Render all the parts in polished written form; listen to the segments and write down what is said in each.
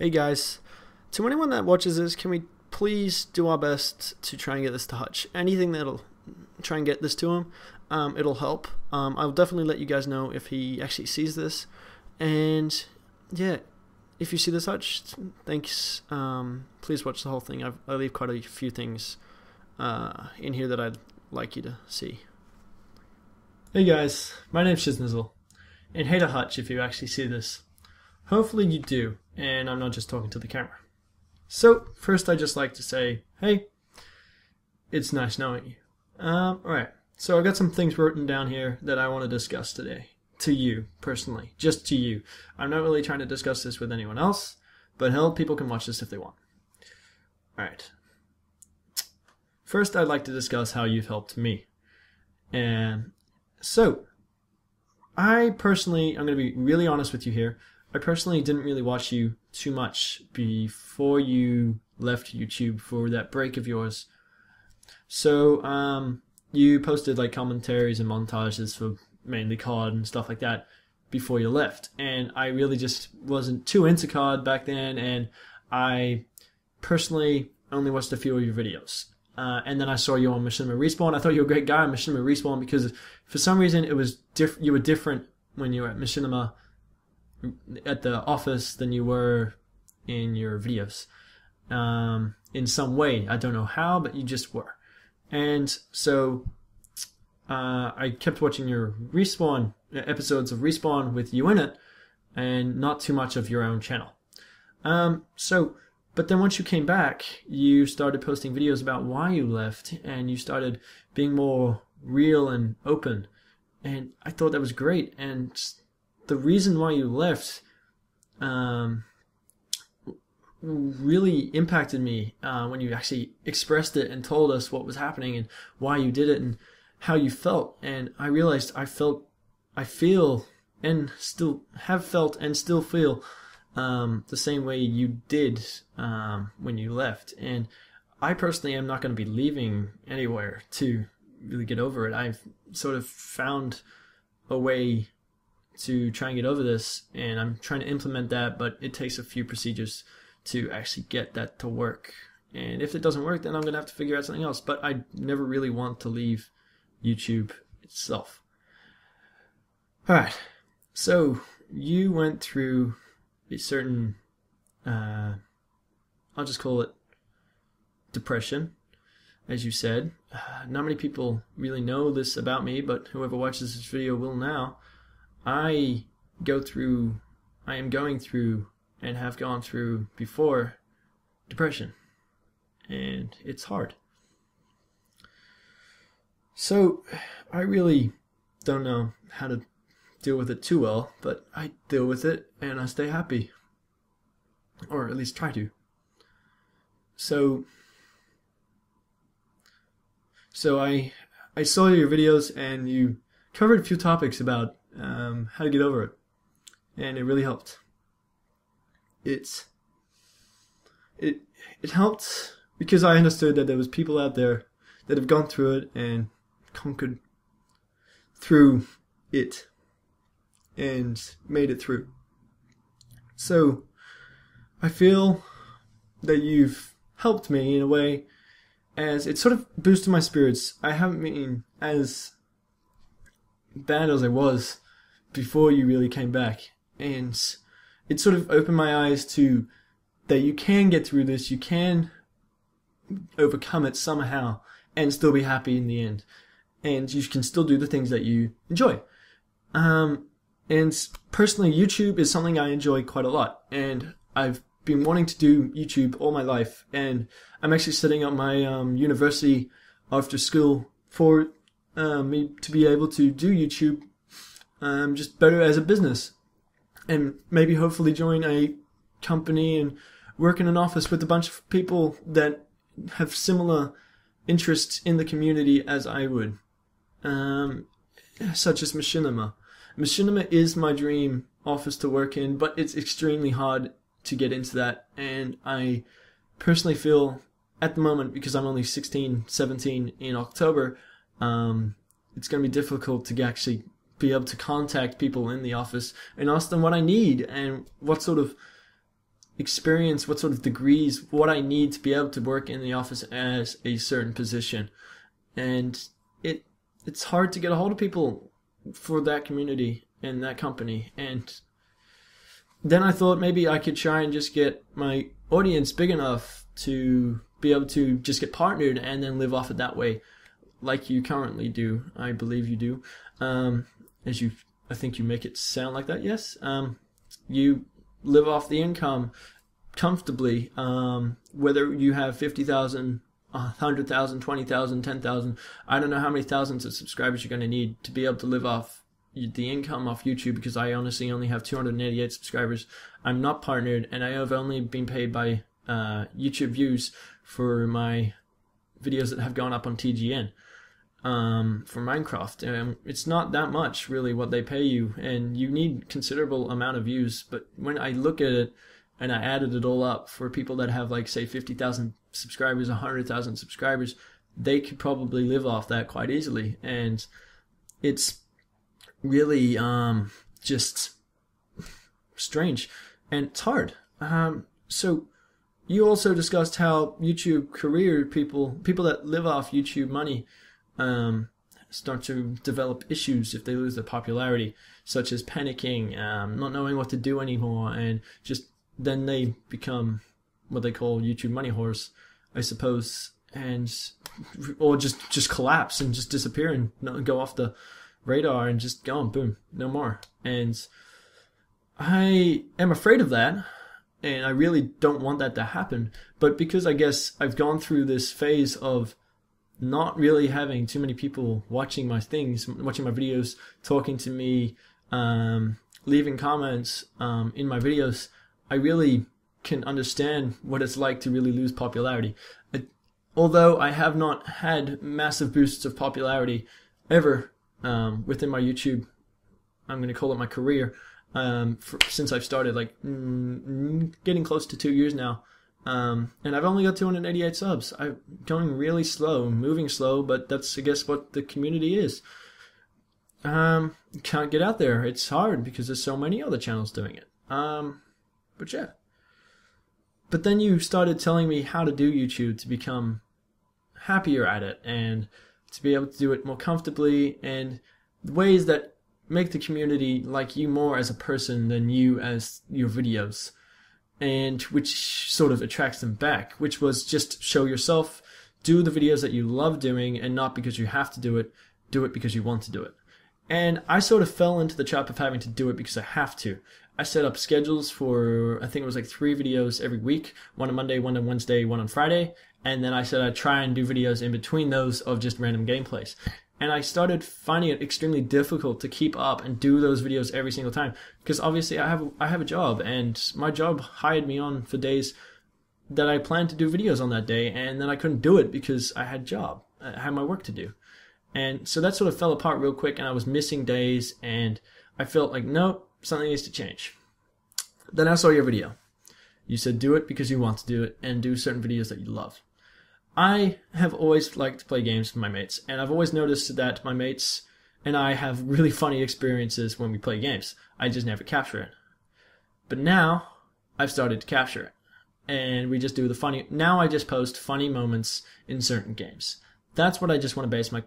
Hey guys, to anyone that watches this, can we please do our best to try and get this to Hutch? Anything that'll try and get this to him, it'll help. I'll definitely let you guys know if he actually sees this. And yeah, if you see this, Hutch, thanks. Please watch the whole thing. I leave quite a few things in here that I'd like you to see. Hey guys, my name's Shiznizzle, and hey to Hutch if you actually see this. Hopefully you do, and I'm not just talking to the camera. So, first I'd just like to say, hey, it's nice knowing you. Alright, so I've got some things written down here that I want to discuss today. To you, personally. Just to you. I'm not really trying to discuss this with anyone else, but hell, people can watch this if they want. Alright. First, I'd like to discuss how you've helped me. And so, I personally, I'm going to be really honest with you here, I personally didn't really watch you too much before you left YouTube for that break of yours. So, you posted like commentaries and montages for mainly COD and stuff like that before you left. And I really just wasn't too into COD back then, and I personally only watched a few of your videos. And then I saw you on Machinima Respawn. I thought you were a great guy on Machinima Respawn because for some reason it was you were different when you were at Machinima at the office than you were in your videos. In some way, I don't know how, but you just were. And so I kept watching your Respawn episodes of Respawn with you in it, and not too much of your own channel. But then once you came back, you started posting videos about why you left, and you started being more real and open. And I thought that was great. And the reason why you left really impacted me when you actually expressed it and told us what was happening and why you did it and how you felt. And I realized I feel and still have felt and still feel the same way you did when you left. And I personally am not going to be leaving anywhere to really get over it. I've sort of found a way to try and get over this, and I'm trying to implement that, but it takes a few procedures to actually get that to work. And if it doesn't work, then I'm going to have to figure out something else. But I never really want to leave YouTube itself. Alright, so you went through a certain, I'll just call it depression, as you said. Not many people really know this about me, but whoever watches this video will now. I am going through and have gone through before depression, and it's hard. So I really don't know how to deal with it too well, but I deal with it and I stay happy, or at least try to. So I saw your videos, and you covered a few topics about how to get over it, and it really helped. It helped because I understood that there was people out there that have gone through it and conquered through it and made it through. So I feel that you've helped me in a way, as it sort of boosted my spirits. I haven't been as bad as I was before you really came back, and it sort of opened my eyes to that you can get through this, you can overcome it somehow and still be happy in the end, and you can still do the things that you enjoy. And personally, YouTube is something I enjoy quite a lot, and I've been wanting to do YouTube all my life, and I'm actually setting up my university after school for me to be able to do YouTube just better as a business, and maybe hopefully join a company and work in an office with a bunch of people that have similar interests in the community as I would, such as Machinima. Machinima is my dream office to work in, but it's extremely hard to get into that, and I personally feel at the moment, because I'm only 16, 17 in October, it's going to be difficult to actually be able to contact people in the office and ask them what I need and what sort of experience, what sort of degrees, what I need to be able to work in the office as a certain position. And it's hard to get a hold of people for that community and that company. And then I thought maybe I could try and just get my audience big enough to be able to just get partnered and then live off it that way, like you currently do. I believe you do. I think you make it sound like that, yes. You live off the income comfortably, whether you have 50,000, 100,000, 20,000, 10,000. I don't know how many thousands of subscribers you're going to need to be able to live off the income off YouTube, because I honestly only have 288 subscribers. I'm not partnered, and I have only been paid by YouTube views for my videos that have gone up on TGN for Minecraft. It's not that much really what they pay you, and you need considerable amount of views. But when I look at it and I added it all up for people that have, like, say 50,000 subscribers, 100,000 subscribers, they could probably live off that quite easily. And it's really just strange, and it's hard. So you also discussed how YouTube career people that live off YouTube money start to develop issues if they lose their popularity, such as panicking, not knowing what to do anymore, and just then they become what they call YouTube money whores, I suppose, and or just collapse and just disappear and not go off the radar and just gone, boom, no more. And I am afraid of that, and I really don't want that to happen. But because I guess I've gone through this phase of not really having too many people watching my things, watching my videos, talking to me, leaving comments in my videos, I really can understand what it's like to really lose popularity. Although I have not had massive boosts of popularity ever within my YouTube, I'm going to call it my career, since I've started, like getting close to 2 years now. And I've only got 288 subs. I'm going really slow, moving slow, but that's, I guess, what the community is. Can't get out there. It's hard because there's so many other channels doing it. But yeah. But then you started telling me how to do YouTube to become happier at it and to be able to do it more comfortably, and ways that make the community like you more as a person than you as your videos, and which sort of attracts them back, which was just show yourself, do the videos that you love doing, and not because you have to do it because you want to do it. And I sort of fell into the trap of having to do it because I have to. I set up schedules for, I think it was like 3 videos every week, one on Monday, one on Wednesday, one on Friday, and then I said I'd try and do videos in between those of just random gameplays. And I started finding it extremely difficult to keep up and do those videos every single time, because obviously I have a job, and my job hired me on for days that I planned to do videos on that day, and then I couldn't do it because I had my work to do. And so that sort of fell apart real quick, and I was missing days, and I felt like, nope, something needs to change. Then I saw your video. You said do it because you want to do it, and do certain videos that you love. I have always liked to play games with my mates, and I've always noticed that my mates and I have really funny experiences when we play games. I just never capture it. But now, I've started to capture it. And we just do the funny... Now I just post funny moments in certain games. That's what I just want to base my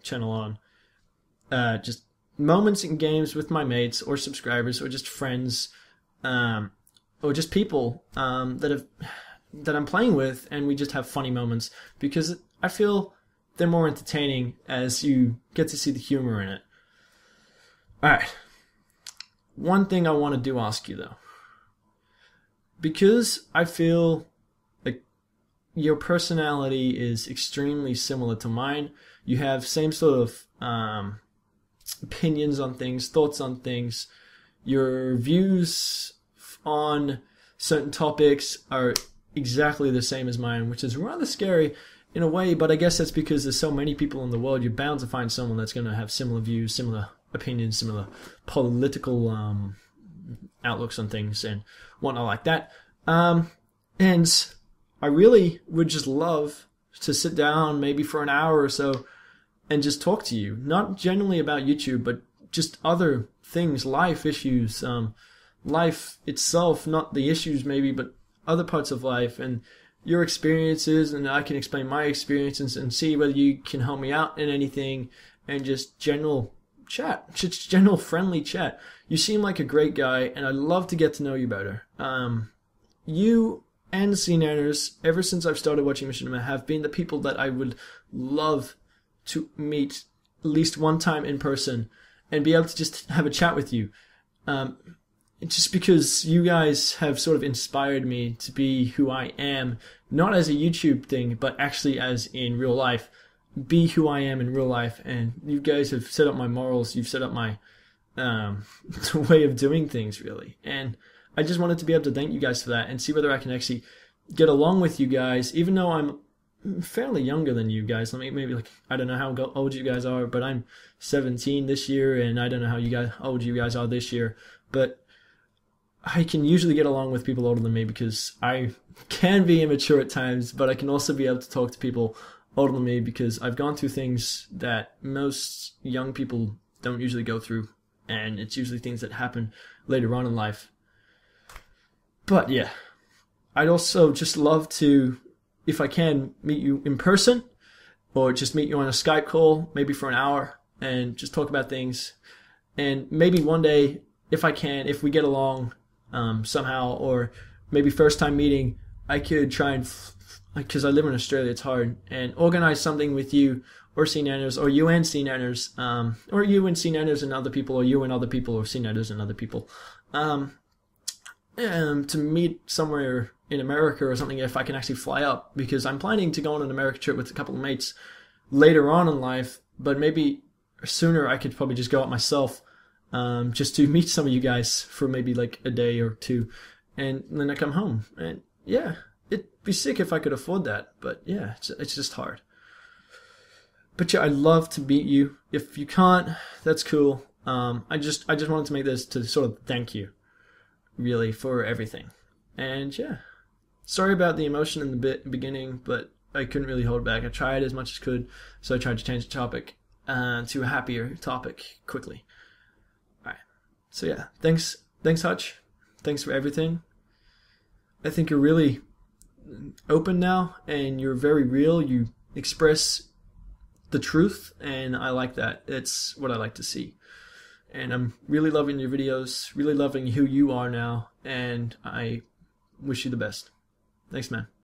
channel on. Just moments in games with my mates, or subscribers, or just friends, or just people that I'm playing with, and we just have funny moments, because I feel they're more entertaining as you get to see the humor in it. Alright. One thing I want to ask you, though. Because I feel like your personality is extremely similar to mine, you have same sort of opinions on things, thoughts on things, your views on certain topics are exactly the same as mine, which is rather scary in a way, but I guess that's because there's so many people in the world, you're bound to find someone that's going to have similar views, similar opinions, similar political outlooks on things and whatnot like that. And I really would just love to sit down maybe for an hour or so and just talk to you, not generally about YouTube, but just other things, life issues, life itself, not the issues maybe, but other parts of life and your experiences, and I can explain my experiences and see whether you can help me out in anything, and just general chat, just general friendly chat. You seem like a great guy, and I'd love to get to know you better. You and C-Nanners, ever since I've started watching Machinima, have been the people that I would love to meet at least one time in person and be able to just have a chat with you. Just because you guys have sort of inspired me to be who I am, not as a YouTube thing, but actually as in real life. Be who I am in real life, and you guys have set up my morals, you've set up my way of doing things, really. And I just wanted to be able to thank you guys for that and see whether I can actually get along with you guys, even though I'm fairly younger than you guys. Maybe like, I don't know how old you guys are, but I'm 17 this year, and I don't know how old you guys are this year, but I can usually get along with people older than me because I can be immature at times, but I can also be able to talk to people older than me because I've gone through things that most young people don't usually go through, and it's usually things that happen later on in life. But yeah, I'd also just love to, if I can, meet you in person, or just meet you on a Skype call, maybe for an hour, and just talk about things. And maybe one day, if I can, if we get along somehow, or maybe first time meeting, I could try and, because I live in Australia, it's hard, and organize something with you or C-Nanners, or you and C-Nanners, or you and C-Nanners and other people, or you and other people, or C-Nanners and other people, to meet somewhere in America or something, if I can actually fly up, because I'm planning to go on an America trip with a couple of mates later on in life, but maybe sooner I could probably just go out myself, just to meet some of you guys for maybe like a day or two, and then I come home. And yeah, it'd be sick if I could afford that, but yeah, it's just hard. But yeah, I'd love to meet you. If you can't, that's cool. I just wanted to make this to sort of thank you, really, for everything. And yeah, sorry about the emotion in the beginning, but I couldn't really hold back. I tried as much as I could, so I tried to change the topic to a happier topic quickly. Alright, so yeah, thanks Hutch. Thanks for everything. I think you're really open now, and you're very real. You express the truth, and I like that. It's what I like to see. And I'm really loving your videos, really loving who you are now, and I wish you the best. Thanks, man.